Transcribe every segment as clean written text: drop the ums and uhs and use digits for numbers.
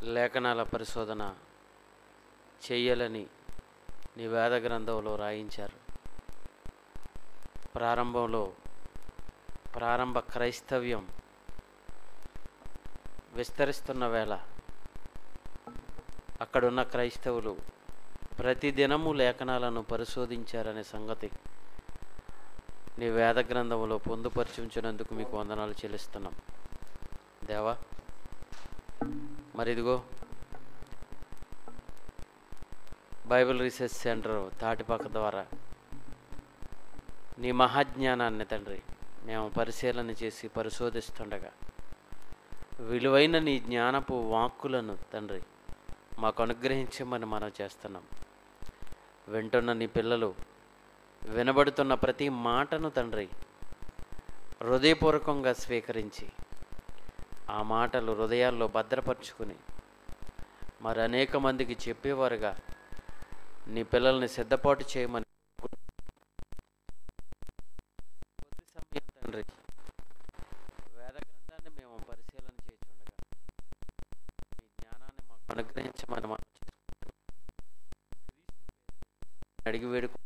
లేఖనాల పరిశోధన చెయ్యాలని నీ వేద గ్రంథంలో రాయించారు. ప్రారంభ క్రైస్తవ్యం విస్తరిస్తున్న వేళ అక్కడున్న క్రైస్తవులు ప్రతిదినము లేఖనాలను పరిశోధించారనే సంగతి నీ వేద గ్రంథంలో పొందుపరిచుంచినందుకు మీకు వందనాలు చెల్లిస్తున్నాం దేవా. మరిదిగో బైబిల్ రీసెర్చ్ సెంటర్ తాటిపాక ద్వారా నీ మహాజ్ఞానాన్ని తండ్రి మేము పరిశీలన చేసి పరిశోధిస్తుండగా విలువైన నీ జ్ఞానపు వాక్కులను తండ్రి మాకు అనుగ్రహించమని మనం చేస్తున్నాం. వింటున్న నీ పిల్లలు వినబడుతున్న ప్రతి మాటను తండ్రి హృదయపూర్వకంగా స్వీకరించి ఆ మాటలు హృదయాల్లో భద్రపరుచుకుని మరి అనేక మందికి చెప్పేవారుగా నీ పిల్లల్ని సిద్ధపాటు చేయమని కొద్ది సమయం తండ్రి వేద గ్రంథాన్ని మేము పరిశీలన చేస్తుండగా నీ జ్ఞానాన్ని మాకు అనుగ్రహించమని మనం అడిగి వేడుకు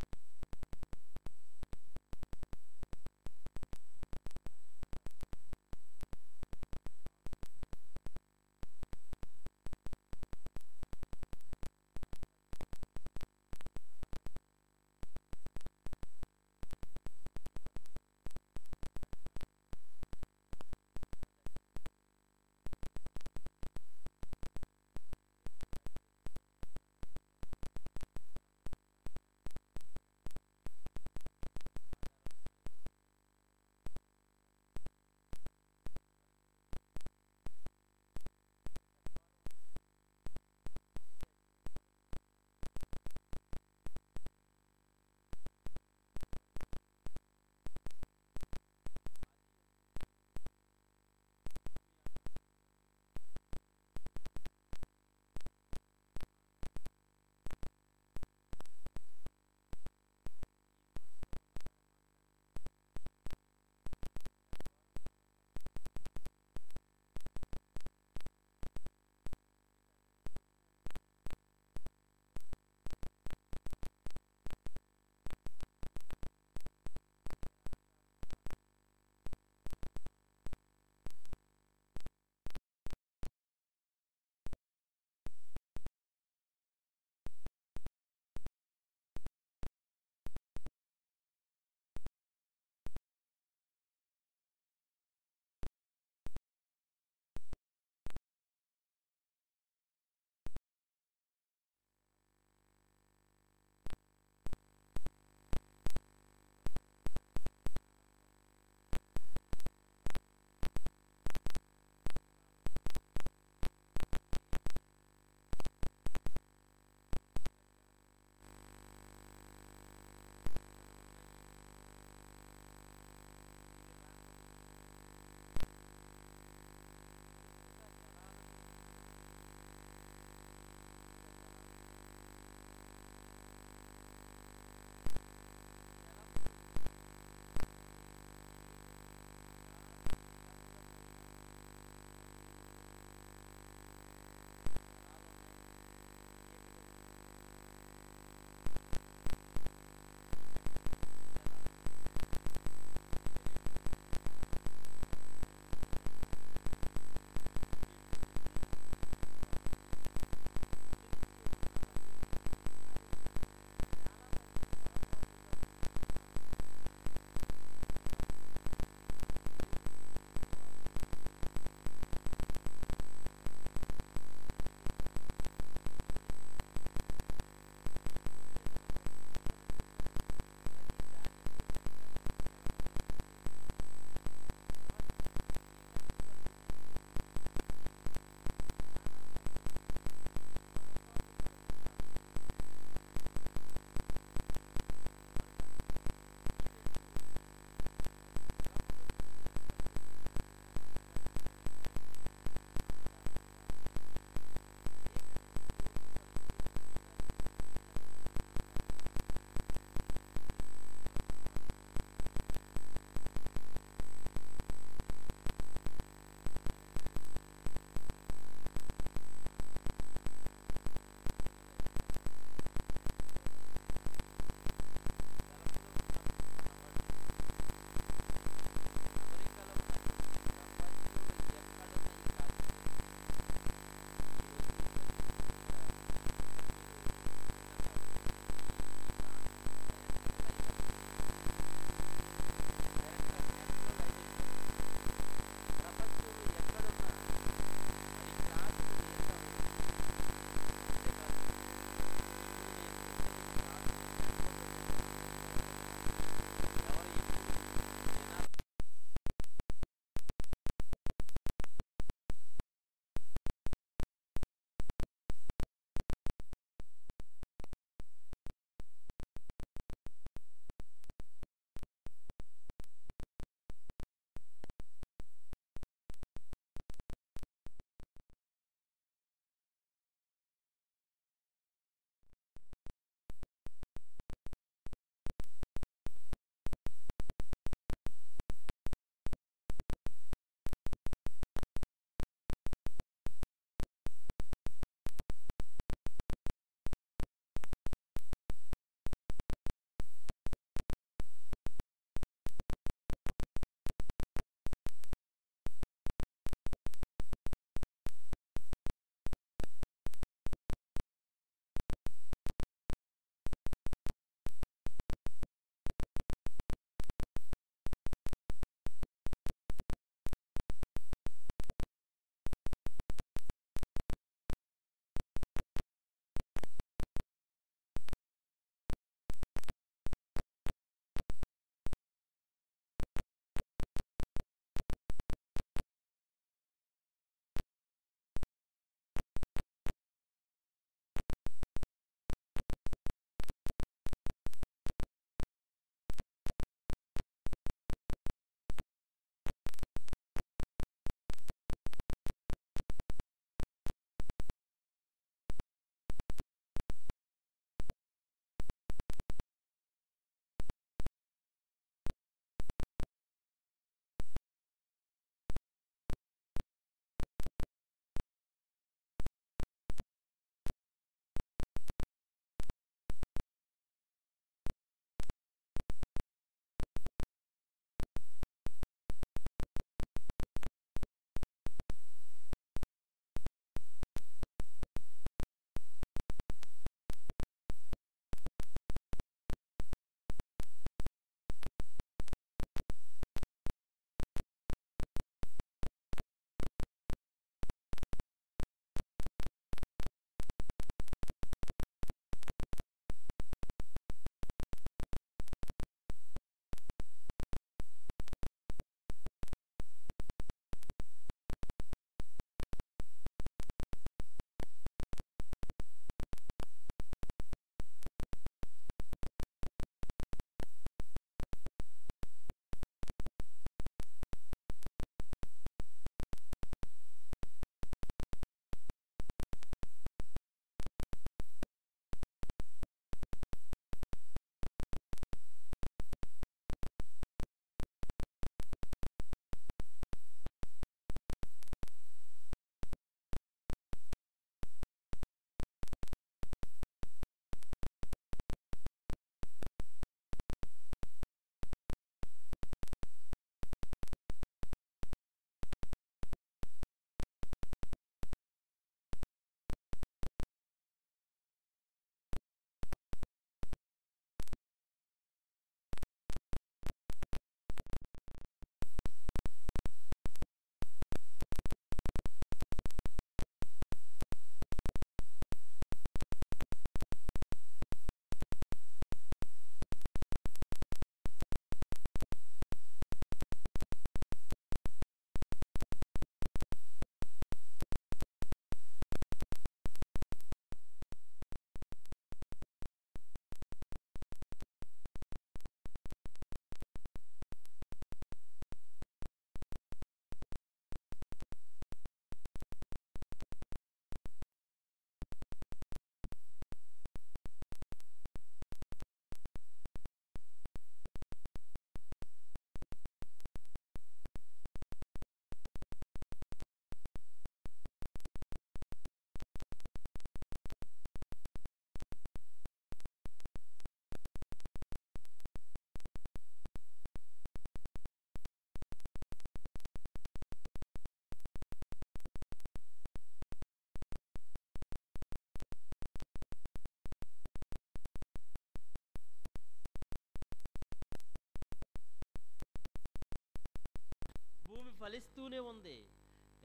ఫలిస్తూనే ఉంది.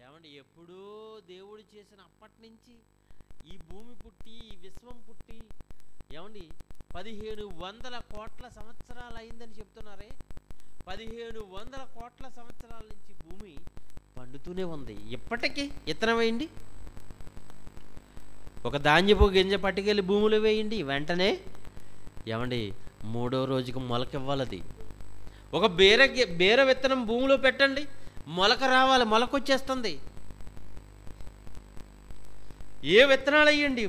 ఏమండి, ఎప్పుడో దేవుడు చేసిన అప్పటి నుంచి ఈ భూమి పుట్టి, ఈ విశ్వం పుట్టి, ఏమండి 1500 కోట్ల సంవత్సరాలు అయిందని చెప్తున్నారే. 1500 కోట్ల సంవత్సరాల నుంచి భూమి పండుతూనే ఉంది. ఇప్పటికీ ఇత్తనం వేయండి, ఒక ధాన్యపు గింజ పట్టుకెళ్ళి భూమిలో వేయండి, వెంటనే ఏమండి 3వ రోజుకి మొలకివ్వాలది. ఒక బీర విత్తనం భూమిలో పెట్టండి, మొలక రావాలి, మొలకొచ్చేస్తుంది. ఏ విత్తనాలు వేయండి,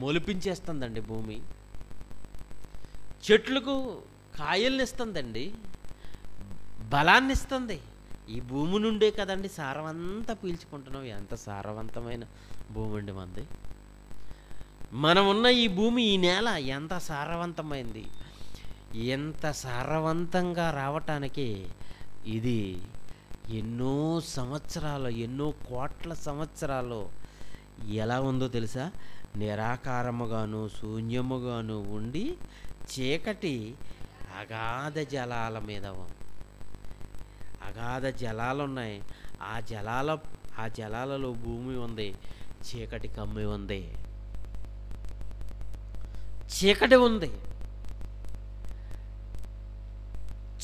మొలిపించేస్తుందండి భూమి. చెట్లకు కాయల్ని ఇస్తుందండి, బలాన్ని ఇస్తుంది. ఈ భూమి నుండే కదండి సారం అంతా పీల్చుకుంటున్నాం. ఎంత సారవంతమైన భూమి అండి మనది. మనం ఉన్న ఈ భూమి, ఈ నేల ఎంత సారవంతమైంది. ఎంత సారవంతంగా రావటానికి ఇది ఎన్నో సంవత్సరాలు, ఎన్నో కోట్ల సంవత్సరాలు ఎలా ఉందో తెలుసా? నిరాకారముగాను శూన్యముగాను ఉండి చీకటి అగాధ జలాల మీద, అగాధ జలాలు ఉన్నాయి. ఆ జలాలలో భూమి ఉంది, చీకటి కమ్మి ఉంది, చీకటి ఉంది.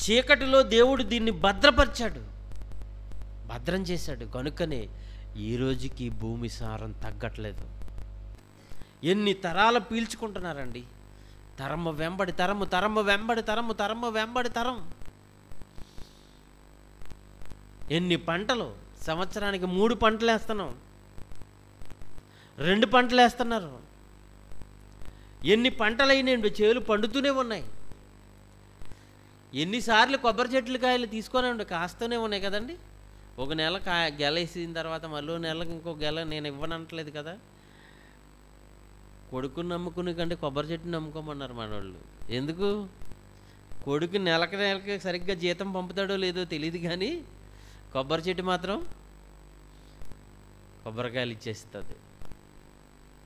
చీకటిలో దేవుడు దీన్ని భద్రపరిచాడు, భద్రం చేశాడు. కనుకనే ఈ రోజుకి భూమి సారం తగ్గట్లేదు. ఎన్ని తరాలు పీల్చుకుంటున్నారండి, తరము వెంబడి తరము, తరము వెంబడి తరము, తరము వెంబడి తరం. ఎన్ని పంటలు, సంవత్సరానికి 3 పంటలు వేస్తున్నాం, 2 పంటలు వేస్తున్నారు. ఎన్ని పంటలు అయినాయండి, చేలు పండుతూనే ఉన్నాయి. ఎన్నిసార్లు కొబ్బరి చెట్లు కాయలు తీసుకొని ఉండి కాస్తూనే ఉన్నాయి కదండి. ఒక నెల గెల వేసిన తర్వాత మళ్ళీ నెలకు ఇంకో గెల నేను ఇవ్వనట్లేదు కదా. కొడుకుని నమ్ముకుని కంటే కొబ్బరి చెట్టుని నమ్ముకోమన్నారు మనోళ్ళు. ఎందుకు? కొడుకు నెలకి సరిగ్గా జీతం పంపుతాడో లేదో తెలియదు, కానీ కొబ్బరి చెట్టు మాత్రం కొబ్బరికాయలు ఇచ్చేస్తుంది,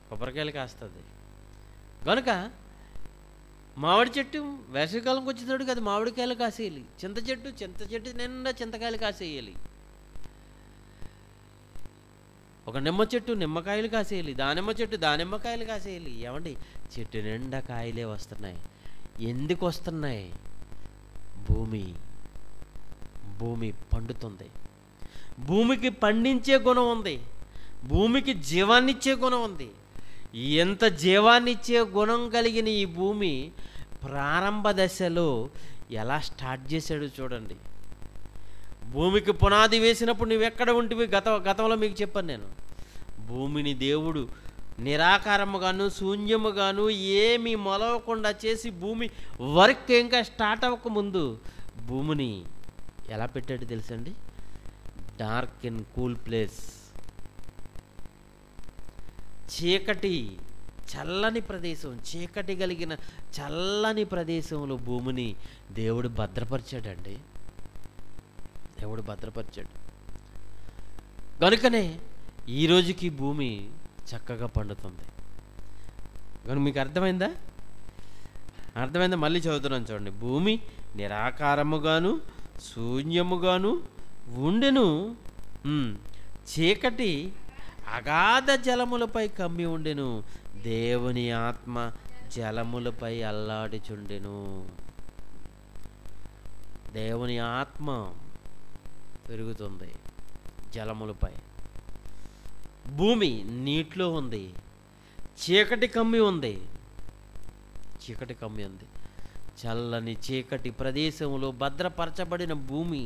కొబ్బరికాయలు కాస్తుంది. కనుక మామిడి చెట్టు వేసవికాలంకి వచ్చేటప్పుడు కదా మామిడికాయలు కాసేయాలి. చింత చెట్టు నిండా చింతకాయలు కాసేయాలి. ఒక నిమ్మ చెట్టు నిమ్మకాయలు కాసేయాలి, దానిమ్మ చెట్టు దానిమ్మకాయలు కాసేయాలి. ఏమండి, చెట్టు నిండా కాయలే వస్తున్నాయి. ఎందుకు వస్తున్నాయి? భూమి పండుతుంది. భూమికి పండించే గుణం ఉంది, భూమికి జీవాన్నిచ్చే గుణం ఉంది. ఎంత జీవాన్నిచ్చే గుణం కలిగిన ఈ భూమి ప్రారంభ దశలో ఎలా స్టార్ట్ చేశాడు చూడండి. భూమికి పునాది వేసినప్పుడు నువ్వెక్కడ ఉంటివి? గతంలో మీకు చెప్పాను నేను. భూమిని దేవుడు నిరాకారముగాను శూన్యముగాను ఏమీ మొలవకుండా చేసి భూమి వర్క్ ఇంకా స్టార్ట్ అవ్వకముందు భూమిని ఎలా పెట్టాడు తెలుసండి? డార్క్ అండ్ కూల్ ప్లేస్, చీకటి చల్లని ప్రదేశం, చీకటి కలిగిన చల్లని ప్రదేశంలో భూమిని దేవుడు భద్రపరిచాడండి. దేవుడు భద్రపరిచాడు. కనుకనే ఈ రోజుకి భూమి చక్కగా పండుతుంది. కనుక మీకు అర్థమైందా? మళ్ళీ చదువుతున్నాను చూడండి. భూమి నిరాకారముగాను శూన్యముగాను ఉండెను, చీకటి అగాధ జలములపై కమ్మి ఉండెను, దేవుని ఆత్మ జలములపై అల్లాడిచుండెను. దేవుని ఆత్మ పెరుగుతుంది జలములపై. భూమి నీటిలో ఉంది, చీకటి కమ్మి ఉంది. చల్లని చీకటి ప్రదేశంలో భద్రపరచబడిన భూమి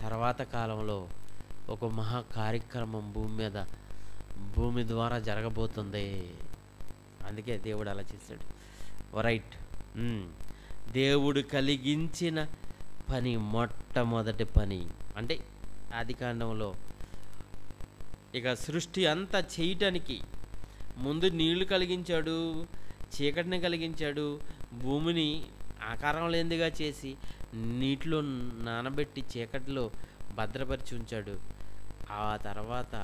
తర్వాత కాలంలో ఒక మహా కార్యక్రమం భూమి ద్వారా జరగబోతుంది. అందుకే దేవుడు అలా చేశాడు. రైట్. దేవుడు కలిగించిన పని, మొట్టమొదటి పని అంటే ఆదికాండంలో ఇక సృష్టి అంతా చేయటానికి ముందు నీళ్లు కలిగించాడు, చీకటిని కలిగించాడు, భూమిని ఆకారం లేనిదిగా చేసి నీటిలో నానబెట్టి చీకటిలో భద్రపరిచి ఉంచాడు. ఆ తర్వాత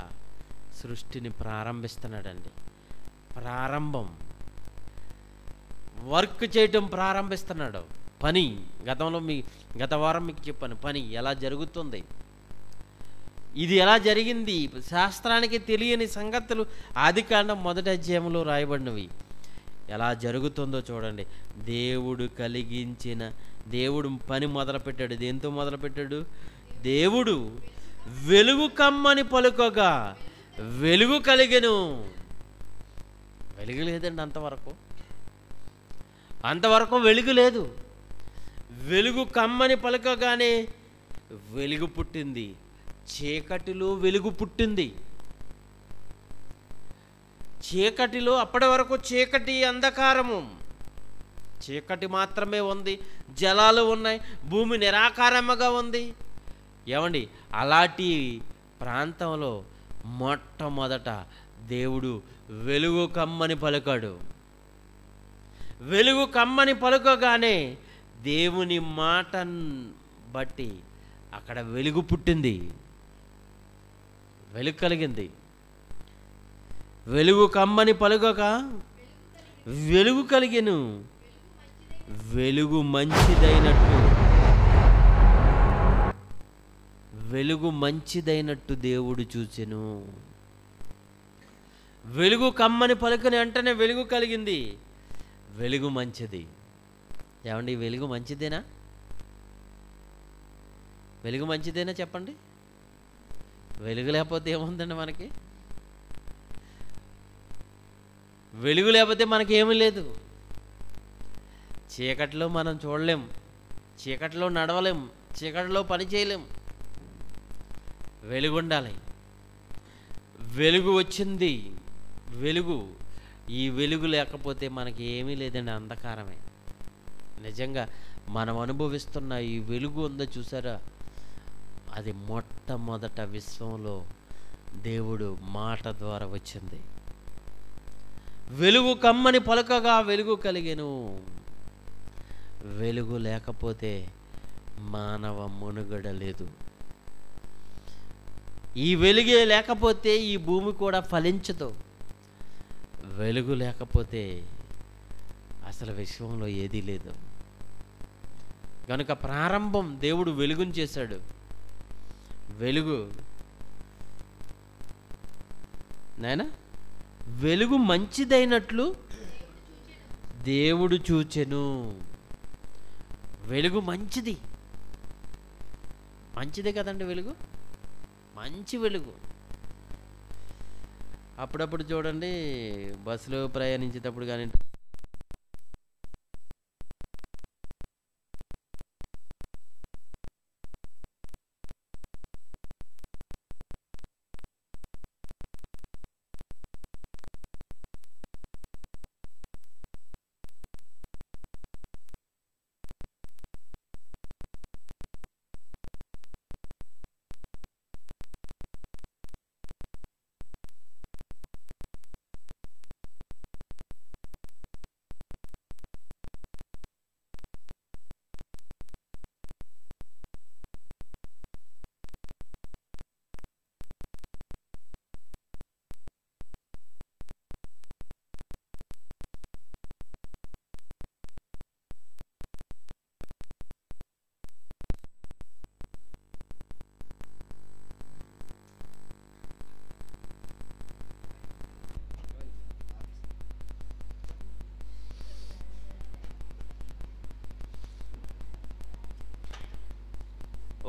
సృష్టిని ప్రారంభిస్తున్నాడండి. వర్క్ చేయటం ప్రారంభిస్తున్నాడు. పని గతంలో గత వారం మీకు చెప్పాను పని ఎలా జరుగుతుంది, ఇది ఎలా జరిగింది. శాస్త్రానికి తెలియని సంగతులు ఆదికాండం 1వ అధ్యాయంలో రాయబడినవి. ఎలా జరుగుతుందో చూడండి. దేవుడు పని మొదలుపెట్టాడు. దేంతో మొదలుపెట్టాడు? దేవుడు వెలుగు కమ్మని పలుకగా వెలుగు కలిగెను. వెలుగు లేదండి అంతవరకు వెలుగు లేదు. వెలుగు కమ్మని పలుకగానే వెలుగు పుట్టింది. చీకటిలో వెలుగు పుట్టింది. చీకటిలో అప్పటి వరకు చీకటి, అంధకారము, చీకటి మాత్రమే ఉంది. జలాలు ఉన్నాయి, భూమి నిరాకారముగా ఉంది. ఏమండి, అలాంటి ప్రాంతంలో మొట్టమొదట దేవుడు వెలుగు కమ్మని పలుకాడు. వెలుగు కమ్మని పలుకగానే దేవుని మాటను బట్టి అక్కడ వెలుగు పుట్టింది, వెలుగు కలిగింది. వెలుగు కమ్మని పలుకగా వెలుగు కలిగెను. వెలుగు మంచిదైనట్టు దేవుడు చూచెను. వెలుగు కమ్మని పలుకని వెంటనే వెలుగు కలిగింది. వెలుగు మంచిది. ఏమండి, వెలుగు మంచిదేనా? వెలుగు మంచిదేనా చెప్పండి. వెలుగు లేకపోతే ఏముందండి మనకి? వెలుగు లేకపోతే మనకేమీ లేదు. చీకటిలో మనం చూడలేం, చీకటిలో నడవలేం, చీకటిలో పని చేయలేం. వెలుగు ఉండాలి. వెలుగు వచ్చింది. ఈ వెలుగు లేకపోతే మనకి ఏమీ లేదండి, అంధకారమే. నిజంగా మనం అనుభవిస్తున్న ఈ వెలుగు ఉందో చూసారా, అది మొట్టమొదట విశ్వంలో దేవుడు మాట ద్వారా వచ్చింది. వెలుగు కమ్మని పలుకగా వెలుగు కలిగెను. వెలుగు లేకపోతే మానవ మనుగడ లేదు. ఈ వెలుగే లేకపోతే ఈ భూమి కూడా ఫలించదు. వెలుగు లేకపోతే అసలు విశ్వంలో ఏదీ లేదు. కనుక ప్రారంభం దేవుడు వెలుగును చేశాడు. వెలుగు వెలుగు మంచిదైనట్లు దేవుడు చూచెను. వెలుగు మంచిదే కదండి. వెలుగు మంచి వెలుగు. అప్పుడప్పుడు చూడండి, బస్సులో ప్రయాణించేటప్పుడు కానీ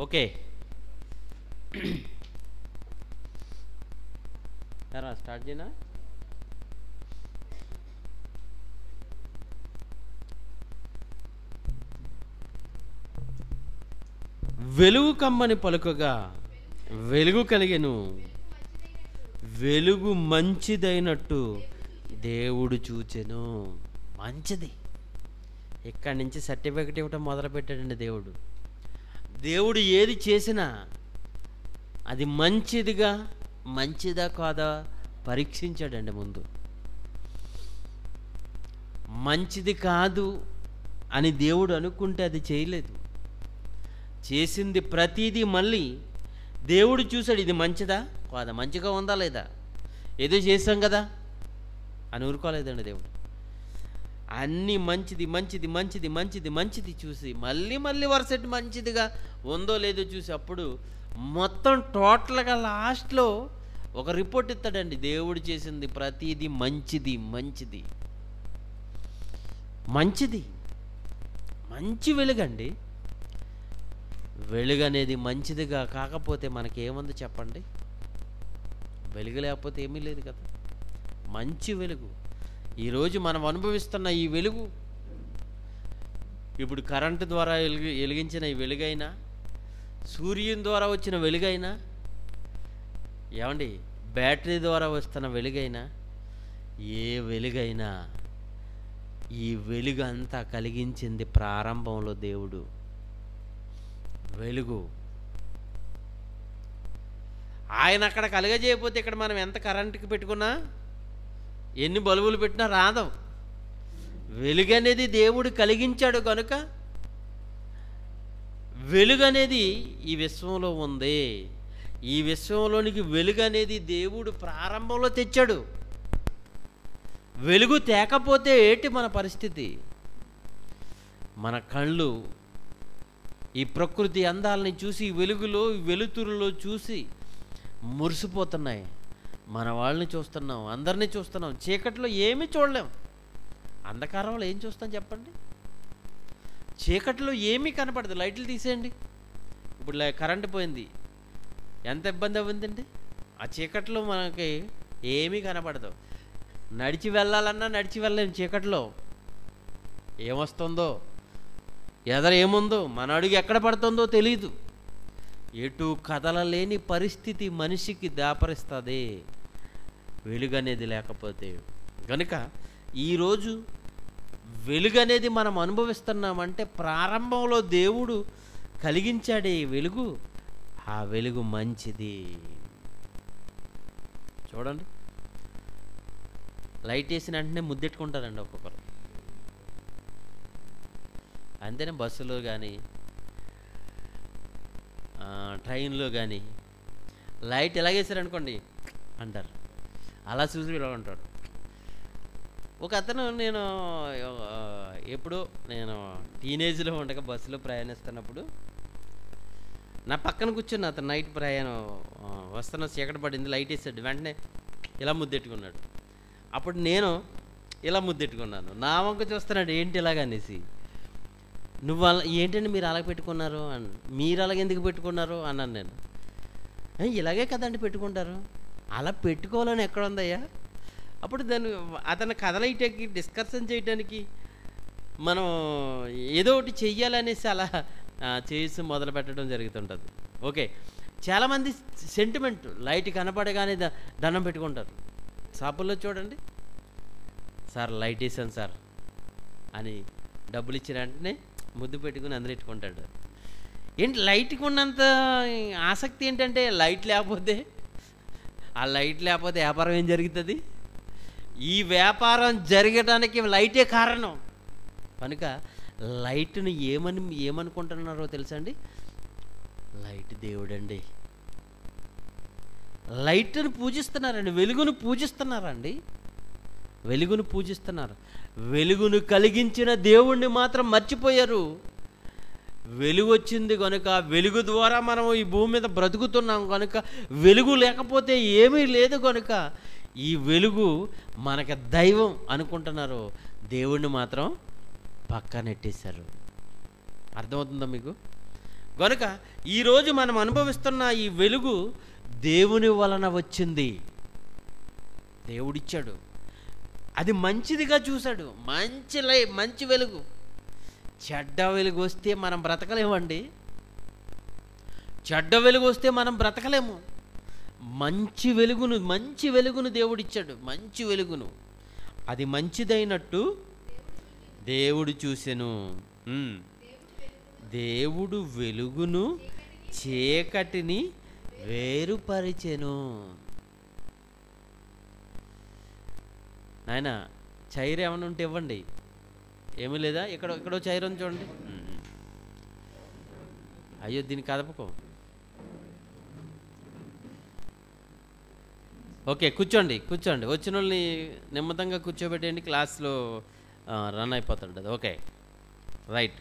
ఓకే స్టార్ట్ చేయనా? వెలుగు కమ్మని పలుకగా వెలుగు కలిగెను. వెలుగు మంచిదైనట్టు దేవుడు చూచెను. మంచిది. ఇక్కడి నుంచి సర్టిఫికెట్ ఇవ్వటం మొదలుపెట్టాడండి దేవుడు. దేవుడు ఏది చేసినా అది మంచిదా కాదా పరీక్షించాడండి ముందు. మంచిది కాదు అని దేవుడు అనుకుంటే అది చేయలేదు. చేసింది ప్రతిదీ మళ్ళీ దేవుడు చూశాడు, ఇది మంచిదా కాదా, మంచిగా ఉందా లేదా, ఏదో చేసాం కదా అని ఊరుకోలేదండి దేవుడు. అన్నీ మంచిది మంచిది మంచిది మంచిది మంచిది చూసి మళ్ళీ మళ్ళీ వరుసటి మంచిదిగా ఉందో లేదో చూసి అప్పుడు మొత్తం టోటల్గా లాస్ట్లో ఒక రిపోర్ట్ ఇస్తాడండి, దేవుడు చేసింది ప్రతిదీ మంచిది మంచిది మంచిది. మంచి వెలుగండి. వెలుగు అనేది మంచిదిగా కాకపోతే మనకేముంది చెప్పండి? వెలుగు లేకపోతే ఏమీ లేదు కదా. మంచి వెలుగు ఈరోజు మనం అనుభవిస్తున్న ఈ వెలుగు, ఇప్పుడు కరెంటు ద్వారా వెలిగించిన ఈ వెలుగైనా, సూర్యుని ద్వారా వచ్చిన వెలుగైనా, ఏమండి బ్యాటరీ ద్వారా వస్తున్న వెలుగైనా, ఏ వెలుగైనా ఈ వెలుగు అంతా కలిగించింది ప్రారంభంలో దేవుడు. వెలుగు ఆయన అక్కడ కలగజేయకపోతే ఇక్కడ మనం ఎంత కరెంటుకి పెట్టుకున్నా, ఎన్ని బల్బులు పెట్టినా రాదు. వెలుగు అనేది దేవుడు కలిగించాడు కనుక వెలుగు అనేది ఈ విశ్వంలో ఉంది. ఈ విశ్వంలోనికి వెలుగు అనేది దేవుడు ప్రారంభంలో తెచ్చాడు. వెలుగు తేకపోతే ఏంటి మన పరిస్థితి? మన కళ్ళు ఈ ప్రకృతి అందాలని చూసి, వెలుగులో వెలుతురులో చూసి మురిసిపోతున్నాయి. మన వాళ్ళని చూస్తున్నాం, అందరినీ చూస్తున్నాం. చీకట్లో ఏమీ చూడలేం. అంధకారంలో ఏం చూస్తాం చెప్పండి? చీకట్లో ఏమీ కనపడదు. లైట్లు తీసేయండి. ఇప్పుడు కరెంటు పోయింది, ఎంత ఇబ్బంది అవ్విందండి. ఆ చీకట్లో మనకి ఏమీ కనపడదు. నడిచి వెళ్ళాలన్నా నడిచి వెళ్ళలేము. చీకట్లో ఏమొస్తుందో, ఎదర ఏముందో, మన అడుగు ఎక్కడ పడుతుందో తెలియదు. ఎటు కదలలేని పరిస్థితి మనిషికి దాపరిస్తుంది వెలుగు అనేది లేకపోతే. కనుక ఈరోజు వెలుగు అనేది మనం అనుభవిస్తున్నామంటే ప్రారంభంలో దేవుడు కలిగించాడే వెలుగు. ఆ వెలుగు మంచిది. చూడండి, లైట్ వేసిన వెంటనే ముద్దెట్టుకుంటారండి ఒక్కొక్కరు. అంతేనే బస్సులో కానీ ట్రైన్లో కానీ లైట్ ఎలాగేసారనుకోండి అంటారు. అలా చూసి ఇలా ఉంటాడు. ఒక అతను, నేను ఎప్పుడో నేను టీనేజ్లో ఉండగా బస్సులో ప్రయాణిస్తున్నప్పుడు నా పక్కన కూర్చున్న అతను నైట్ ప్రయాణం వస్తున్న చీకటి పడింది, లైట్ వేసాడు, వెంటనే ఇలా ముద్దెట్టుకున్నాడు. అప్పుడు నేను ఇలా ముద్దెట్టుకున్నాను. నా వంక చూస్తున్నాడు, ఏంటి ఇలాగనేసి. నువ్వు అలా ఏంటండి మీరు అలాగ పెట్టుకున్నారు అని. మీరు అలాగ ఎందుకు పెట్టుకున్నారు అన్నాను నేను. ఇలాగే కదండి పెట్టుకుంటారు. అలా పెట్టుకోవాలని ఎక్కడ ఉందయ్యా? అప్పుడు దాన్ని అతను కదలయటానికి, డిస్కషన్ చేయడానికి, మనం ఏదో ఒకటి చెయ్యాలనేసి అలా చేసి మొదలు పెట్టడం జరుగుతుంటుంది. ఓకే, చాలామంది సెంటిమెంట్ లైట్ కనపడగానే దండం పెట్టుకుంటారు. షాపుల్లో చూడండి, సార్ లైట్ వేసాను సార్ అని డబ్బులు ఇచ్చిన వెంటనే ముద్దు పెట్టుకుని అందరూ పెట్టుకుంటాడు. ఏంటి లైట్కి ఉన్నంత ఆసక్తి ఏంటంటే, లైట్ లేకపోతే, ఆ లైట్ లేకపోతే వ్యాపారం ఏం జరుగుతుంది? ఈ వ్యాపారం జరగడానికి లైటే కారణం. కనుక లైట్ని ఏమనుకుంటున్నారో తెలుసా అండి? లైట్ దేవుడండి. లైట్ని పూజిస్తున్నారండి, వెలుగును పూజిస్తున్నారండి, వెలుగును పూజిస్తున్నారు. వెలుగును కలిగించిన దేవుణ్ణి మాత్రం మర్చిపోయారు. వెలుగు వచ్చింది కనుక, వెలుగు ద్వారా మనం ఈ భూమి మీద బ్రతుకుతున్నాం కనుక, వెలుగు లేకపోతే ఏమీ లేదు కనుక ఈ వెలుగు మనకు దైవం అనుకుంటున్నారు. దేవుణ్ణి మాత్రం పక్కనెట్టేశారు. అర్థమవుతుందా మీకు? కనుక ఈరోజు మనం అనుభవిస్తున్న ఈ వెలుగు దేవుని వలన వచ్చింది. దేవుడిచ్చాడు, అది మంచిదిగా చూశాడు. మంచి వెలుగు. చెడ్డ వెలుగు వస్తే మనం బ్రతకలేమండి. చెడ్డ వెలుగు వస్తే మనం బ్రతకలేము. మంచి వెలుగును దేవుడిచ్చాడు. మంచి వెలుగును, అది మంచిదైనట్టు దేవుడు చూసెను. దేవుడు వెలుగును చీకటిని వేరుపరిచెను. నాయన చైర్ ఏమైనా ఉంటే ఇవ్వండి. ఏమీ లేదా? ఎక్కడో చైర్ ఉంది చూడండి. అయ్యో దీన్ని కదపకో. ఓకే, కూర్చోండి. వచ్చిన వాళ్ళని నెమ్మదంగా కూర్చోబెట్టండి. క్లాస్లో రన్ అయిపోతుంటుంది. Okay, right.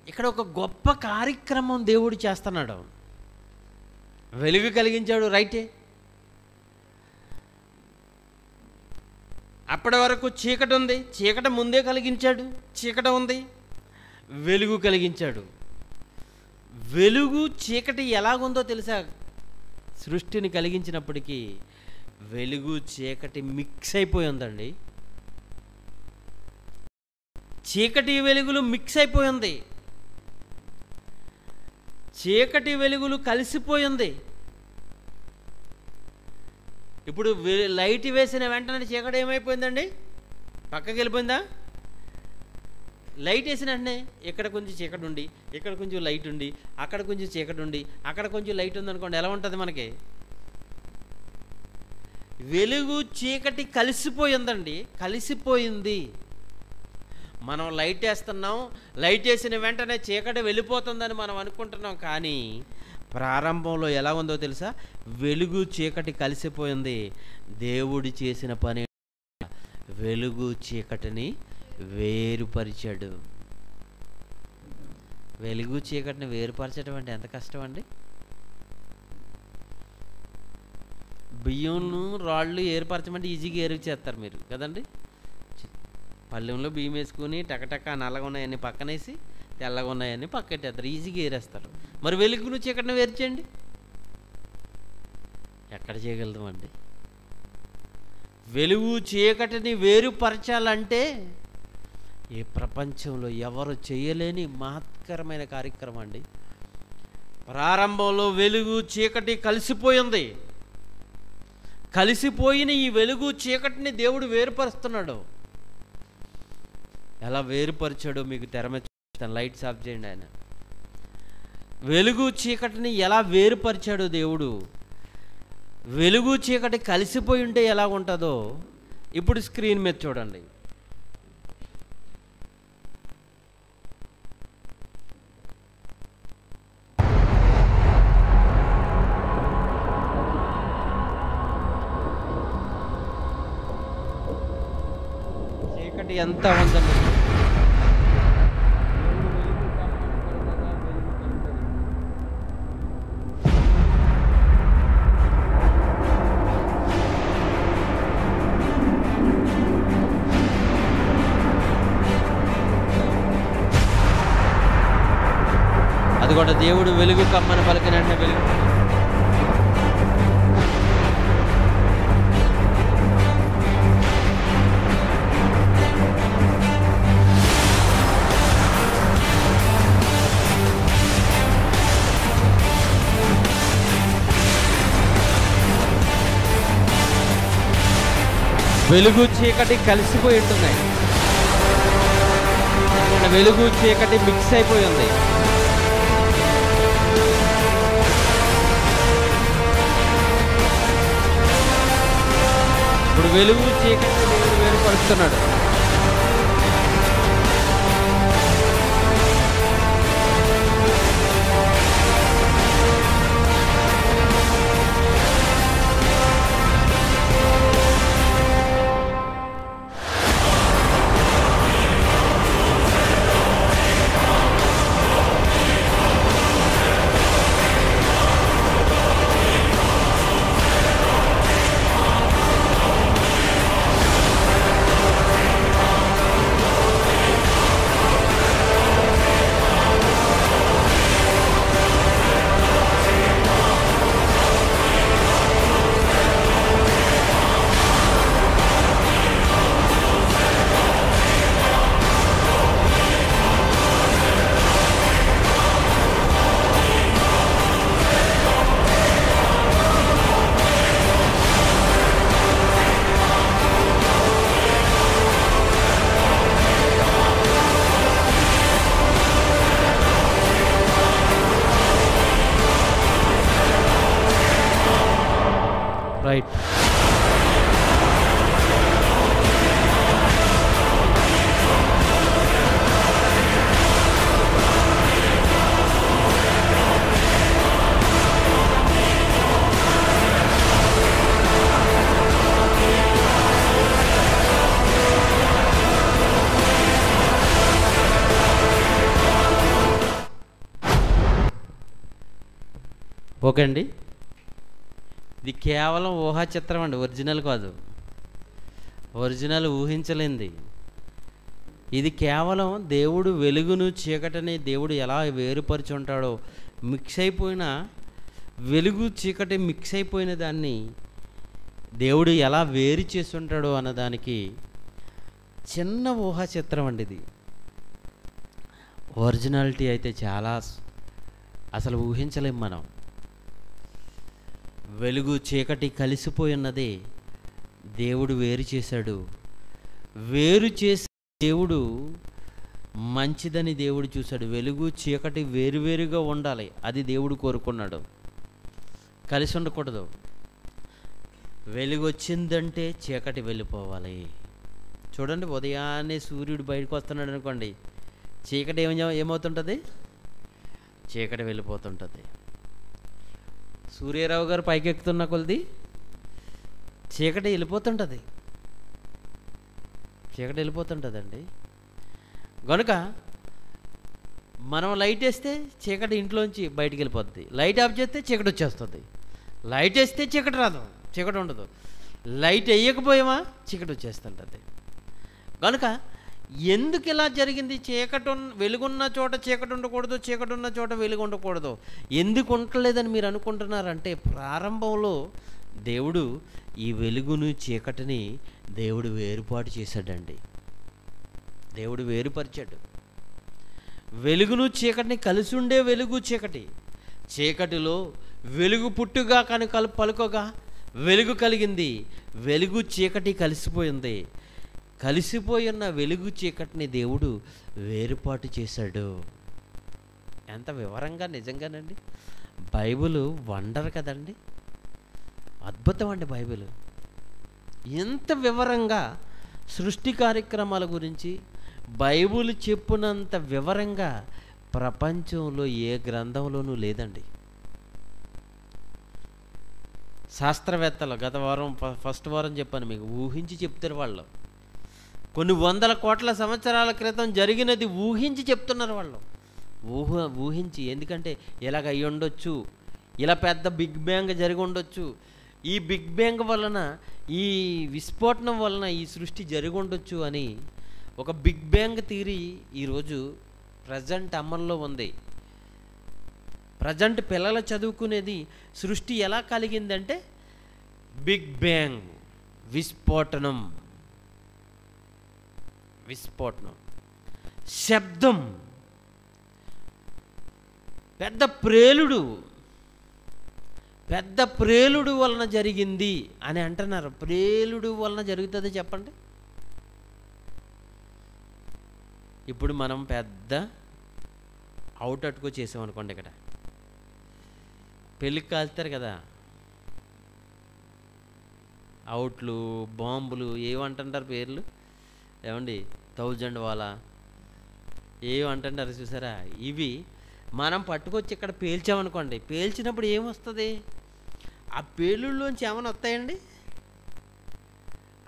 ఇక్కడ ఒక గొప్ప కార్యక్రమం దేవుడు చేస్తున్నాడు. వెలుగు కలిగించాడు, రైటే. అప్పటి వరకు చీకటి ఉంది, చీకటి ముందే కలిగించాడు. చీకటి ఉంది, వెలుగు కలిగించాడు. వెలుగు చీకటి ఎలాగుందో తెలుసా? సృష్టిని కలిగించినప్పటికీ వెలుగు చీకటి మిక్స్ అయిపోయి ఉందండి. చీకటి వెలుగులు మిక్స్ అయిపోయింది. చీకటి వెలుగులు కలిసిపోయింది. ఇప్పుడు లైట్ వేసిన వెంటనే చీకటి ఏమైపోయిందండి? పక్కకి వెళ్ళిపోయిందా? లైట్ వేసిన వెంటనే ఇక్కడ కొంచెం చీకటి ఉండి, ఇక్కడ కొంచెం లైట్ ఉండి, అక్కడ కొంచెం చీకటి ఉండి, అక్కడ కొంచెం లైట్ ఉంది అనుకోండి, ఎలా ఉంటుంది మనకి? వెలుగు చీకటి కలిసిపోయిందండి, కలిసిపోయింది. మనం లైట్ వేస్తున్నాం, లైట్ వేసిన వెంటనే చీకటి వెళ్ళిపోతుందని మనం అనుకుంటున్నాం. కానీ ప్రారంభంలో ఎలా ఉందో తెలుసా? వెలుగు చీకటి కలిసిపోయింది. దేవుడు చేసిన పని వెలుగు చీకటిని వేరుపరిచాడు. వెలుగు చీకటిని వేరుపరచడం అంటే ఎంత కష్టం అండి? బియ్యంను రాళ్ళు ఏర్పరచమంటే ఈజీగా ఏరు చేస్తారు మీరు కదండి. పళ్ళెంలో బియ్యం వేసుకుని టకటక నల్లగా ఉన్నాయని పక్కనేసి, తెల్లగా ఉన్నాయని పక్కెట్టేస్తారు, ఈజీగా ఏరేస్తారు. మరి వెలుగును చీకటిని వేరు చేయండి, ఎక్కడ చేయగలుగుతామండి? వెలుగు చీకటిని వేరుపరచాలంటే ఈ ప్రపంచంలో ఎవరు చేయలేని మహత్కరమైన కార్యక్రమం అండి. ప్రారంభంలో వెలుగు చీకటి కలిసిపోయింది. కలిసిపోయిన ఈ వెలుగు చీకటిని దేవుడు వేరుపరుస్తున్నాడు. ఎలా వేరుపరిచాడో మీకు తెర మీద చూస్తాను. లైట్స్ ఆఫ్ చేయండి. ఆయన వెలుగు చీకటిని ఎలా వేరుపరిచాడో దేవుడు. వెలుగు చీకటి కలిసిపోయి ఉంటే ఎలా ఉంటుందో ఇప్పుడు స్క్రీన్ మీద చూడండి. చీకటి ఎంత ఉందండి. అది కూడా దేవుడు వెలుగు కమ్మని పలికినట్టే వెలుగు. వెలుగు చీకటి కలిసిపోయి ఉంటున్నాయి. వెలుగు చీకటి మిక్స్ అయిపోయి ఉంది. ఇప్పుడు వెలుగు చీకటి దేవుడు వేరుపరుస్తున్నాడు. రైట్. ఓకే అండి. ఇది కేవలం ఊహా చిత్రం అండి, ఒరిజినల్ కాదు. ఒరిజినల్ ఊహించలేంది. ఇది కేవలం దేవుడు వెలుగును చీకటిని దేవుడు ఎలా వేరుపరిచి ఉంటాడో, మిక్స్ అయిపోయిన వెలుగు చీకటి మిక్స్ అయిపోయిన దాన్ని దేవుడు ఎలా వేరు చేసి ఉంటాడో అన్నదానికి చిన్న ఊహా చిత్రం అండి ఇది. ఒరిజినాలిటీ అయితే చాలా అసలు ఊహించలేం మనం. వెలుగు చీకటి కలిసిపోయి ఉన్నది దేవుడు వేరు చేశాడు. వేరు చేసి దేవుడు మంచిదని దేవుడు చూశాడు. వెలుగు చీకటి వేరువేరుగా ఉండాలి, అది దేవుడు కోరుకున్నాడు. కలిసి ఉండకూడదు. వెలుగు వచ్చిందంటే చీకటి వెళ్ళిపోవాలి. చూడండి, ఉదయాన్నే సూర్యుడు బయటకు వస్తున్నాడు అనుకోండి, చీకటి ఏమవుతుంటుంది? చీకటి వెళ్ళిపోతుంటుంది. సూర్యారావు గారు పైకెక్కుతున్న కొలది చీకటి వెళ్ళిపోతుంటుంది. చీకటి వెళ్ళిపోతుంటుందండి. కనుక మనం లైట్ వేస్తే చీకటి ఇంట్లోంచి బయటికి వెళ్ళిపోద్ది. లైట్ ఆఫ్ చేస్తే చీకటి వచ్చేస్తుంది. లైట్ వేస్తే చీకటి రాదు, చీకటి ఉండదు. లైట్ వేయకపోయామా చీకటి వచ్చేస్తుంటుంది. కనుక ఎందుకు ఇలా జరిగింది? వెలుగున్న చోట చీకటి ఉండకూడదు, చీకటి ఉన్న చోట వెలుగు ఉండకూడదు. ఎందుకు ఉండలేదని మీరు అనుకుంటున్నారంటే, ప్రారంభంలో దేవుడు ఈ వెలుగును చీకటిని దేవుడు వేరుపాటు చేశాడండి. దేవుడు వేరుపరిచాడు. వెలుగును చీకటిని కలిసి ఉండే వెలుగు చీకటి. చీకటిలో వెలుగు పుట్టుగా కానీ పలుకగా వెలుగు కలిగింది. వెలుగు చీకటి కలిసిపోయింది. కలిసిపోయిన వెలుగు చీకటిని దేవుడు వేరుపాటు చేశాడు. ఎంత వివరంగా! నిజంగానండి బైబిల్ వండర్ కదండి, అద్భుతం అండి బైబిల్. ఎంత వివరంగా సృష్టి కార్యక్రమాల గురించి బైబిల్ చెప్పినంత వివరంగా ప్రపంచంలో ఏ గ్రంథంలోనూ లేదండి. శాస్త్రవేత్తలు గత వారం ఫస్ట్ వారం చెప్పాను మీకు, ఊహించి చెప్తారు వాళ్ళు. కొన్ని వందల కోట్ల సంవత్సరాల క్రితం జరిగినది ఊహించి చెప్తున్నారు వాళ్ళు. ఊహించి, ఎందుకంటే ఇలాగ అయ్యి ఉండొచ్చు, ఇలా పెద్ద బిగ్ బ్యాంగ్ జరిగి ఉండొచ్చు, ఈ బిగ్ బ్యాంగ్ వలన, ఈ విస్ఫోటనం వలన ఈ సృష్టి జరిగి ఉండొచ్చు అని ఒక బిగ్ బ్యాంగ్ థియరీ ఈరోజు ప్రజెంట్ అమల్లో ఉంది. ప్రజెంట్ పిల్లలు చదువుకునేది సృష్టి ఎలా కలిగిందంటే బిగ్ బ్యాంగ్, విస్ఫోటనం, శబ్దం, పెద్ద ప్రేలుడు వలన జరిగింది అని అంటున్నారు. ప్రేలుడు వలన జరుగుతుంది చెప్పండి. ఇప్పుడు మనం పెద్ద అవుట్ అటుకో చేసామనుకోండి, ఇక్కడ పెళ్ళికి కాల్స్తారు కదా, అవుట్లు, బాంబులు, ఏమంటుంటారు పేర్లు, ఏమండి 1000 వాలా ఏమంటుంటారు చూసారా? ఇవి మనం పట్టుకొచ్చి ఇక్కడ పేల్చామనుకోండి, పేల్చినప్పుడు ఏమొస్తుంది? ఆ పేలుళ్ళలోంచి ఏమైనా వస్తాయండి?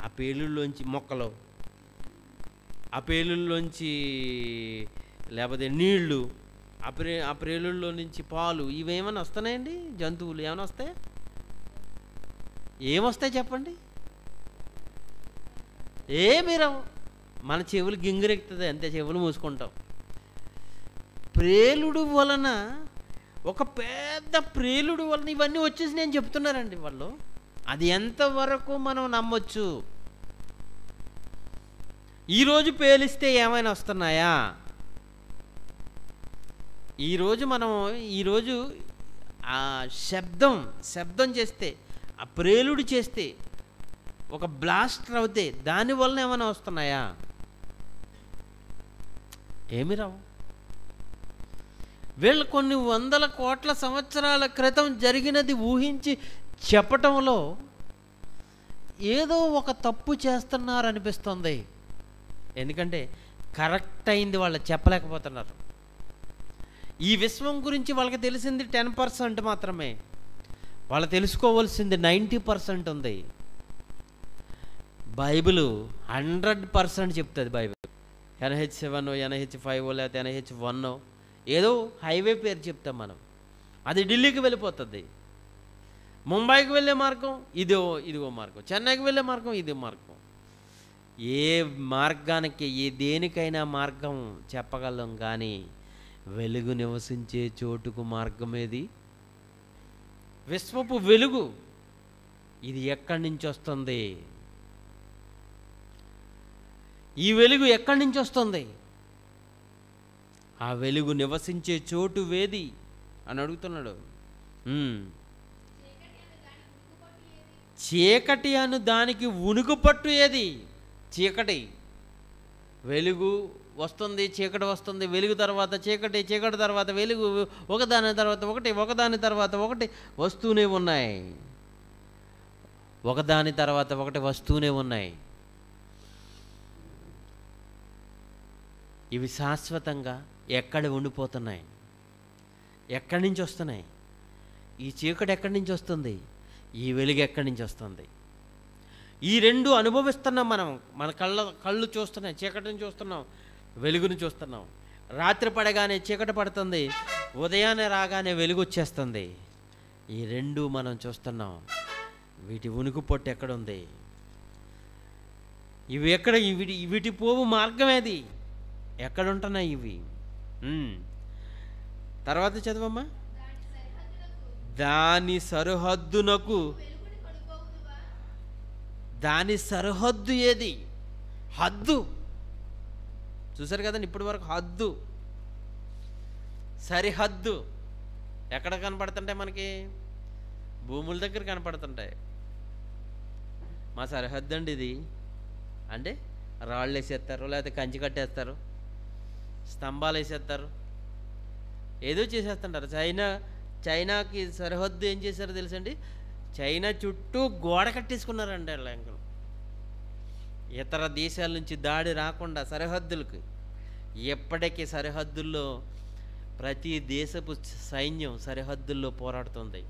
ఆ పేలుళ్ళలోంచి మొక్కలు, ఆ పేలుళ్ళలోంచి లేకపోతే నీళ్లు, ఆ ప్రేలుళ్ళలో నుంచి పాలు, ఇవేమైనా వస్తున్నాయండి? జంతువులు ఏమైనా వస్తాయా? ఏమొస్తాయి చెప్పండి? ఏమీ రావు. మన చెవులు గింగిరెక్కుతుంది అంతే, చెవులు మూసుకుంటాం. ప్రేలుడు వలన, ఒక పెద్ద ప్రేలుడు వలన ఇవన్నీ వచ్చేసి నేను చెప్తున్నారండి వాళ్ళు. అది ఎంతవరకు మనం నమ్మొచ్చు? ఈరోజు పేలిస్తే ఏమైనా వస్తున్నాయా? ఈరోజు ఆ శబ్దం చేస్తే, ఆ ప్రేలుడు చేస్తే, ఒక బ్లాస్టర్ అవుతే దానివల్ల ఏమైనా వస్తున్నాయా? ఏమి రావు. వీళ్ళు కొన్ని వందల కోట్ల సంవత్సరాల క్రితం జరిగినది ఊహించి చెప్పటంలో ఏదో ఒక తప్పు చేస్తున్నారనిపిస్తుంది. ఎందుకంటే కరెక్ట్ అయింది వాళ్ళు చెప్పలేకపోతున్నారు. ఈ విశ్వం గురించి వాళ్ళకి తెలిసింది 10% మాత్రమే. వాళ్ళు తెలుసుకోవాల్సింది 90% ఉంది. బైబిల్ 100% చెప్తుంది. బైబిల్ NH7, NH5 లేకపోతే NH1 ఏదో హైవే పేరు చెప్తాం మనం, అది ఢిల్లీకి వెళ్ళిపోతుంది. ముంబైకి వెళ్ళే మార్గం ఇదిగో మార్గం, చెన్నైకి వెళ్ళే మార్గం ఇది మార్గం. ఏ మార్గానికి ఏ దేనికైనా మార్గం చెప్పగలం, కానీ వెలుగు నివసించే చోటుకు మార్గం ఏది? విశ్వపు వెలుగు ఇది ఎక్కడి నుంచి వస్తుంది? ఈ వెలుగు ఎక్కడి నుంచి వస్తుంది? ఆ వెలుగు నివసించే చోటు వేది అని అడుగుతున్నాడు. చీకటి అను దానికి ఉనుకుపట్టు ఏది? చీకటి. వెలుగు వస్తుంది, చీకటి వస్తుంది, వెలుగు తర్వాత చీకటి, చీకటి తర్వాత వెలుగు, ఒకదాని తర్వాత ఒకటి, ఒకదాని తర్వాత ఒకటి వస్తూనే ఉన్నాయి. ఒకదాని తర్వాత ఒకటి వస్తూనే ఉన్నాయి. ఇవి శాశ్వతంగా ఎక్కడ ఉండిపోతున్నాయి? ఎక్కడి నుంచి వస్తున్నాయి? ఈ చీకటి ఎక్కడి నుంచి వస్తుంది? ఈ వెలుగు ఎక్కడి నుంచి వస్తుంది? ఈ రెండు అనుభవిస్తున్నాం మనం. మన కళ్ళు చూస్తున్నాయి, చీకటిని చూస్తున్నాం, వెలుగుని చూస్తున్నాం. రాత్రి పడగానే చీకటి పడుతుంది, ఉదయాన్నే రాగానే వెలుగు వచ్చేస్తుంది. ఈ రెండు మనం చూస్తున్నాం. వీటి ఉనికి పొట్టు ఎక్కడుంది? ఇవి ఎక్కడ? వీటి పోవు మార్గం ఏది? ఎక్కడుంటున్నాయి ఇవి? తర్వాత చదవమ్మా. దాని సరిహద్దునకు, దాని సరిహద్దు ఏది? హద్దు. చూసారు కదండి ఇప్పటి వరకు హద్దు, సరిహద్దు ఎక్కడ కనపడుతుంటాయి మనకి? భూముల దగ్గర కనపడుతుంటాయి. మా సరిహద్దు అండి ఇది అంటే రాళ్ళు వేసేస్తారు, లేకపోతే కంచి కట్టేస్తారు, స్తంభాలు వేసేస్తారు, ఏదో చేసేస్తుంటారు. చైనాకి సరిహద్దు ఏం చేశారో తెలుసండి? చైనా చుట్టూ గోడ కట్టేసుకున్నారండి వాళ్ళ అంకులు. ఇతర దేశాల నుంచి దాడి రాకుండా సరిహద్దులకు. ఎప్పటికీ సరిహద్దుల్లో ప్రతి దేశపు సైన్యం సరిహద్దుల్లో పోరాడుతుంది.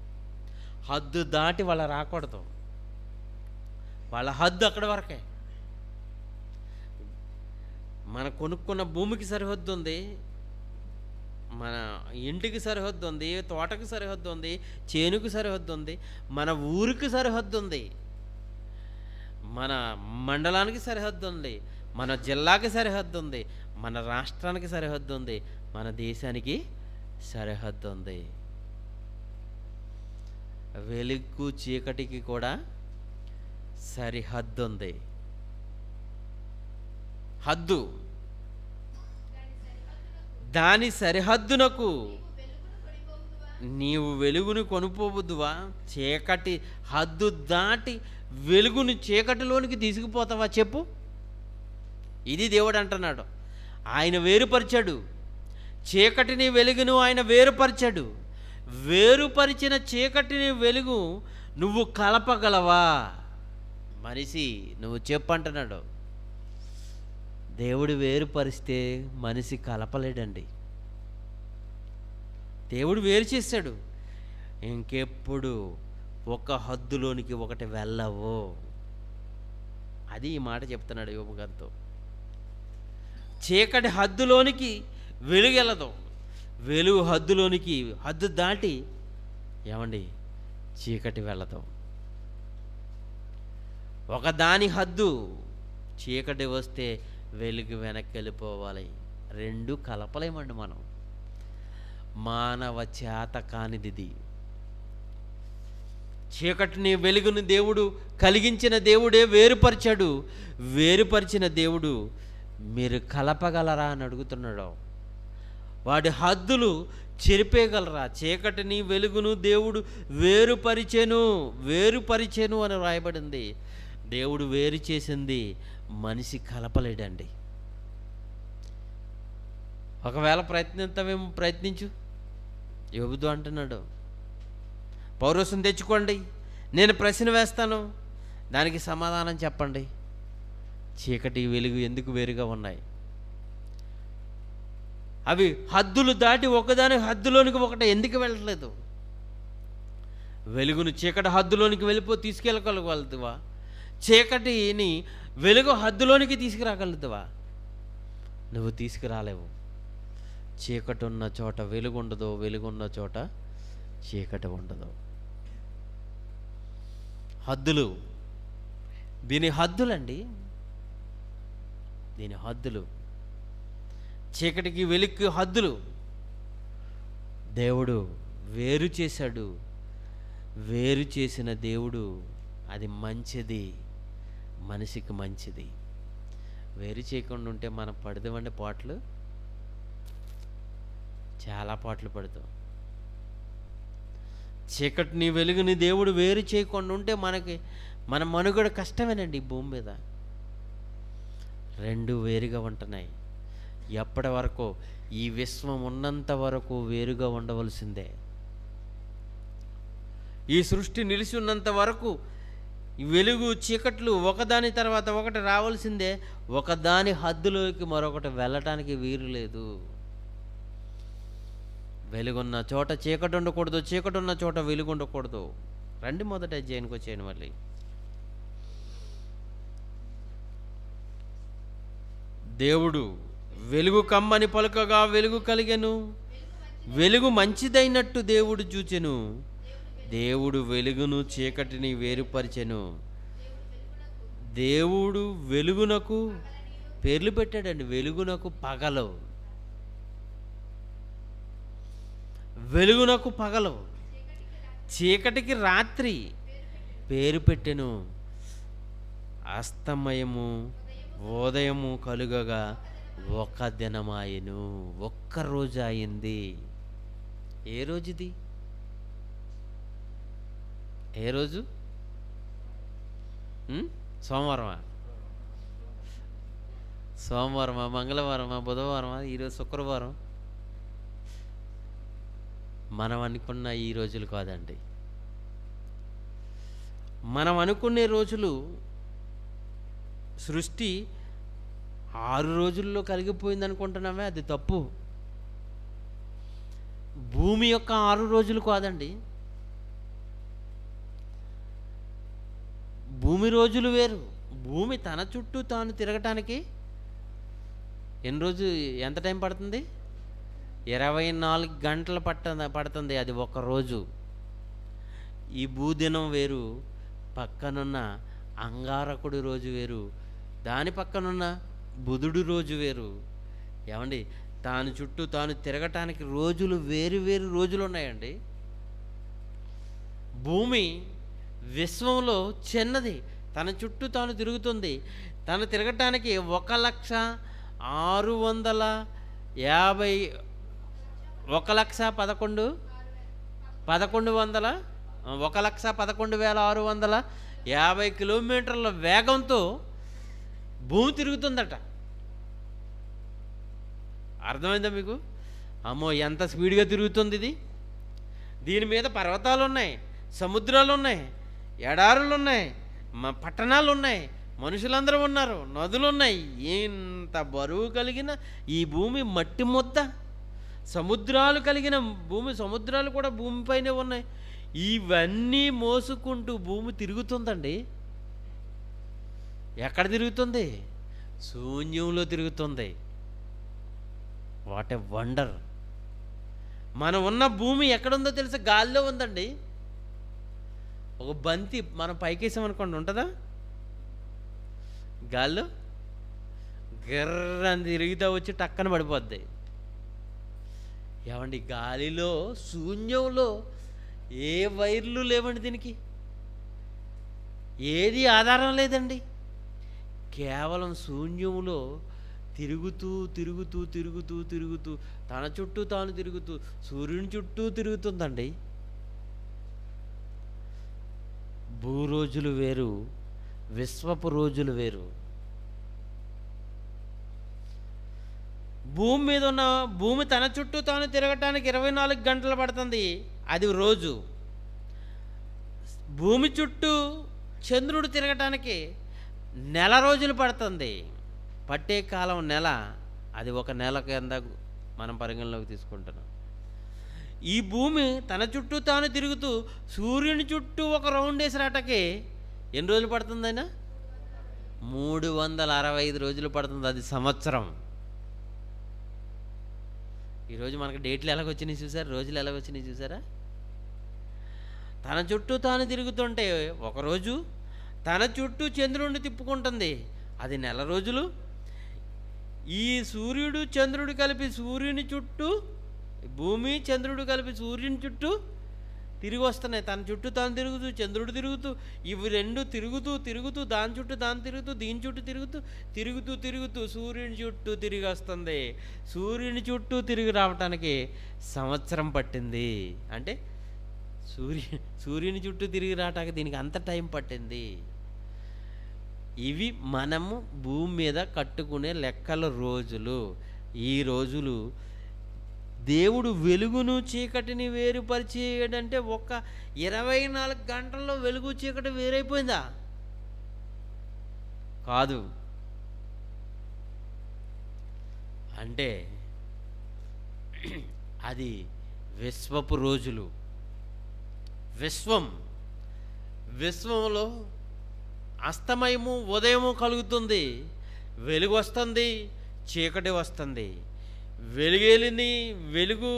హద్దు దాటి వాళ్ళ రాకూడదు. వాళ్ళ హద్దు అక్కడ వరకే. మన కొనుక్కున్న భూమికి సరిహద్దు ఉంది, మన ఇంటికి సరిహద్దు ఉంది, తోటకి సరిహద్దు ఉంది, చేనుకు సరిహద్దు ఉంది, మన ఊరికి సరిహద్దు ఉంది, మన మండలానికి సరిహద్దు ఉంది, మన జిల్లాకి సరిహద్దు ఉంది, మన రాష్ట్రానికి సరిహద్దు ఉంది, మన దేశానికి సరిహద్దు ఉంది. వెలుగు చీకటికి కూడా సరిహద్దు ఉంది. హద్దు. దాని సరిహద్దునకు నీవు వెలుగును కొనుపోవద్దువా? చీకటి హద్దు దాటి వెలుగును చీకటిలోనికి తీసుకుపోతావా చెప్పు? ఇది దేవుడు అంటున్నాడు. ఆయన వేరుపరిచాడు చీకటిని, వెలుగును ఆయన వేరుపరిచాడు. వేరుపరిచిన చీకటిని, వెలుగు నువ్వు కలపగలవా? మనిషి నువ్వు చెప్పంటున్నాడు. దేవుడు వేరుపరిస్తే మనిషి కలపలేడండి. దేవుడు వేరు చేశాడు. ఇంకెప్పుడు ఒక హద్దులోనికి ఒకటి వెళ్ళవు. అది ఈ మాట చెప్తున్నాడు యోబు గారితో. చీకటి హద్దులోనికి వెలుగు వెళ్ళదు, వెలుగు హద్దులోనికి హద్దు దాటి ఏమండి చీకటి వెళ్ళదు. ఒకదాని హద్దు చీకటి వస్తే వెలుగు వెనక్కి వెళ్ళిపోవాలి. రెండు కలపలేమండి మనం. మానవ చేత కానిది. చీకటిని వెలుగుని దేవుడు కలిగించిన దేవుడే వేరుపరిచాడు. వేరుపరిచిన దేవుడు మీరు కలపగలరా అని అడుగుతున్నాడు. వాడి హద్దులు చెరిపేయగలరా? చీకటిని వెలుగును దేవుడు వేరుపరిచెను అని రాయబడింది. దేవుడు వేరు చేసింది మనిషి కలపలేడండి. ఒకవేళ ప్రయత్నించు. యోబుతో అంటున్నాడు, పౌరుషం తెచ్చుకోండి, నేను ప్రశ్న వేస్తాను, దానికి సమాధానం చెప్పండి. చీకటి వెలుగు ఎందుకు వేరుగా ఉన్నాయి? అవి హద్దులు దాటి ఒకదాని హద్దులోనికి ఒకటి ఎందుకు వెళ్ళట్లేదు? వెలుగును చీకటి హద్దులోనికి తీసుకెళ్ళగలుగుతావా? చీకటిని వెలుగు హద్దులోనికి తీసుకురాగలుగుతావా? నువ్వు తీసుకురాలేవు. చీకటి ఉన్న చోట వెలుగు ఉండదు, వెలుగున్న చోట చీకటి ఉండదు. హద్దులు, దీని హద్దులండి, దీని హద్దులు, చీకటికి వెలుగుకి హద్దులు దేవుడు వేరు చేశాడు. వేరు చేసిన దేవుడు అది మంచిది, మనిషికి మంచిది. వేరు చేయకుండా ఉంటే మనం పడదామండి పాటలు, చాలా పాటలు పడతాం. చీకటిని వెలుగుని దేవుడు వేరు చేయకుండా ఉంటే మన మనుగడ కష్టమేనండి ఈ భూమి మీద. రెండు వేరుగా ఉంటున్నాయి. ఎప్పటి వరకు ఈ విశ్వం ఉన్నంత వరకు వేరుగా ఉండవలసిందే. ఈ సృష్టి నిలిచి ఉన్నంత వరకు ఈ వెలుగు చీకట్లు ఒకదాని తర్వాత ఒకటి రావాల్సిందే. ఒకదాని హద్దులోకి మరొకటి వెళ్ళటానికి వీలు లేదు. వెలుగున్న చోట చీకటి ఉండకూడదు, చీకటి ఉన్న చోట వెలుగు ఉండకూడదు. రండి మొదట అధ్యాయానికి వచ్చాను. మళ్ళీ దేవుడు వెలుగు కమ్మని పలుకగా వెలుగు కలిగెను. వెలుగు మంచిదైనట్టు దేవుడు చూచెను. దేవుడు వెలుగును చీకటిని వేరుపరిచెను. దేవుడు వెలుగునకు పేర్లు పెట్టాడండి. వెలుగునకు పగలు, వెలుగునకు పగలు, చీకటికి రాత్రి పేరు పెట్టెను. అస్తమయము ఉదయము కలుగగా ఒక దినమాయెను. ఒక్క రోజు అయింది. ఏ రోజుది? ఏ రోజు? సోమవారమా, సోమవారమా, మంగళవారమా, బుధవారమా, ఈరోజు శుక్రవారం? మనం అనుకున్న ఈ రోజులు కాదండి. మనం అనుకునే రోజులు సృష్టి 6 రోజుల్లో కలిగిపోయింది అనుకుంటున్నామే, అది తప్పు. భూమి యొక్క 6 రోజులు కాదండి. భూమి రోజులు వేరు. భూమి తన చుట్టూ తాను తిరగటానికి ఎంత టైం పడుతుంది? 24 గంటలు పడుతుంది. అది ఒక రోజు. ఈ భూదినం వేరు, పక్కనున్న అంగారకుడి రోజు వేరు, దాని పక్కనున్న బుధుడు రోజు వేరు. ఏమండి, తాను చుట్టూ తాను తిరగటానికి రోజులు వేరు వేరు రోజులు ఉన్నాయండి. భూమి విశ్వంలో చిన్నది, తన చుట్టూ తాను తిరుగుతుంది. తను తిరగటానికి 1,11,650 కిలోమీటర్ల వేగంతో భూమి తిరుగుతుందట. అర్థమైందా మీకు? అమ్మో, ఎంత స్పీడ్గా తిరుగుతుంది ఇది! దీని మీద పర్వతాలు ఉన్నాయి, సముద్రాలు ఉన్నాయి, ఎడారులు ఉన్నాయి, పట్టణాలు ఉన్నాయి, మనుషులందరూ ఉన్నారు, నదులు ఉన్నాయి. ఇంత బరువు కలిగిన ఈ భూమి మట్టి ముద్ద. సముద్రాలు కలిగిన భూమి, సముద్రాలు కూడా భూమిపైనే ఉన్నాయి. ఇవన్నీ మోసుకుంటూ భూమి తిరుగుతుందండి. ఎక్కడ తిరుగుతుంది? శూన్యంలో తిరుగుతుంది. What a wonder! మనం ఉన్న భూమి ఎక్కడుందో తెలుసా? గాల్లో ఉందండి. ఒక బంతి మనం పైకేసామనుకోండి, ఉంటుందా? గాల్లో గిర్రని తిరుగుతూ వచ్చి టక్కన పడిపోద్ది. ఏమండి, గాలిలో, శూన్యంలో ఏ వైర్లు లేవండి, దీనికి ఏది ఆధారం లేదండి. కేవలం శూన్యంలో తిరుగుతూ తిరుగుతూ తిరుగుతూ తిరుగుతూ తన చుట్టూ తాను తిరుగుతూ సూర్యుని చుట్టూ తిరుగుతుందండి. భూరోజులు వేరు, విశ్వపు రోజులు వేరు. భూమి మీద ఉన్న భూమి తన చుట్టూ తాను తిరగటానికి 24 గంటలు పడుతుంది, అది రోజు. భూమి చుట్టూ చంద్రుడు తిరగటానికి నెల రోజులు పడుతుంది. పట్టే కాలం నెల, అది ఒక నెల కింద మనం పరిగణలోకి తీసుకుంటున్నాం. ఈ భూమి తన చుట్టూ తాను తిరుగుతూ సూర్యుని చుట్టూ ఒక రౌండ్ వేసి రాటకి ఎన్ని రోజులు పడుతుందైనా? 365 రోజులు పడుతుంది. అది సంవత్సరం. ఈరోజు మనకు డేట్లు ఎలాగొచ్చినాయి చూసారా? రోజులు ఎలాగొచ్చినాయి చూసారా? తన చుట్టూ తాను తిరుగుతుంటే ఒకరోజు తన చుట్టూ చంద్రుడిని తిప్పుకుంటుంది, అది నెల రోజులు. ఈ సూర్యుడు చంద్రుడు కలిపి సూర్యుని చుట్టూ, భూమి చంద్రుడు కలిపి సూర్యుని చుట్టూ తిరిగి వస్తున్నాయి. తన చుట్టూ తాను తిరుగుతూ, చంద్రుడు తిరుగుతూ, ఇవి రెండు తిరుగుతూ తిరుగుతూ, దాని చుట్టూ దాని తిరుగుతూ, దీని చుట్టూ తిరుగుతూ తిరుగుతూ తిరుగుతూ సూర్యుని చుట్టూ తిరిగి వస్తుంది. సూర్యుని చుట్టూ తిరిగి రావటానికి సంవత్సరం పట్టింది. అంటే సూర్యుని చుట్టూ తిరిగి రావటానికి దీనికి అంత టైం పట్టింది. ఇవి మనము భూమి మీద కట్టుకునే లెక్కల రోజులు. ఈ రోజులు దేవుడు వెలుగును చీకటిని వేరుపరిచేయడంటే ఒక్క 24 గంటల్లో వెలుగు చీకటి వేరైపోయిందా? కాదు. అంటే అది విశ్వపు రోజులు. విశ్వంలో అస్తమయము ఉదయము కలుగుతుంది, వెలుగు వస్తుంది, చీకటి వస్తుంది. వెలుగు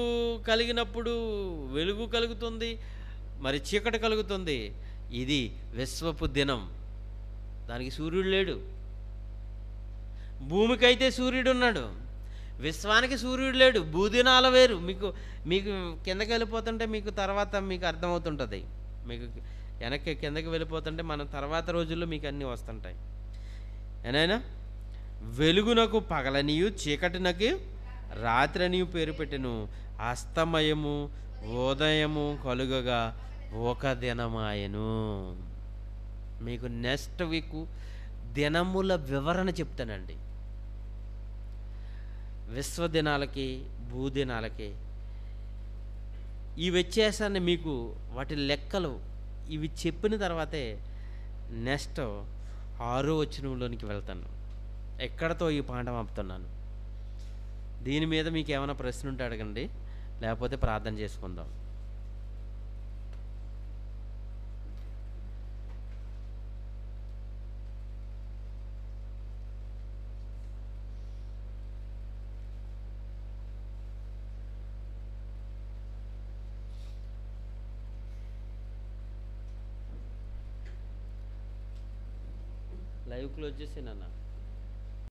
కలిగినప్పుడు వెలుగు కలుగుతుంది, మరి చీకటి కలుగుతుంది. ఇది విశ్వపు దినం. దానికి సూర్యుడు లేడు. భూమికైతే సూర్యుడు ఉన్నాడు, విశ్వానికి సూర్యుడు లేడు. భూదినాల వేరు. మీకు కిందకి వెళ్ళిపోతుంటే మీకు తర్వాత మీకు అర్థమవుతుంటుంది. మీకు వెనక్కి కిందకి వెళ్ళిపోతుంటే మనం తర్వాత రోజుల్లో మీకు అన్నీ వస్తుంటాయి. ఏనైనా వెలుగునకు పగలనియు చీకటినకు రాత్రనియు పేరు పెట్టెను. అస్తమయము ఉదయము కలుగగా ఒక దినమాయను. మీకు నెక్స్ట్ వీక్ దినముల వివరణ చెప్తానండి. విశ్వదినాలకి భూదినాలకి ఈ వ్యత్యాసాన్ని మీకు వాటి లెక్కలు ఇవి చెప్పిన తర్వాతే నెక్స్ట్ 6వ వచనంలోనికి వెళ్తాను. ఎక్కడతో ఈ పాఠం ఆపుతున్నాను. దీని మీద మీకు ఏమైనా ప్రశ్న ఉంటే అడగండి, లేకపోతే ప్రార్థన చేసుకుందాం. Live close చేసేనా?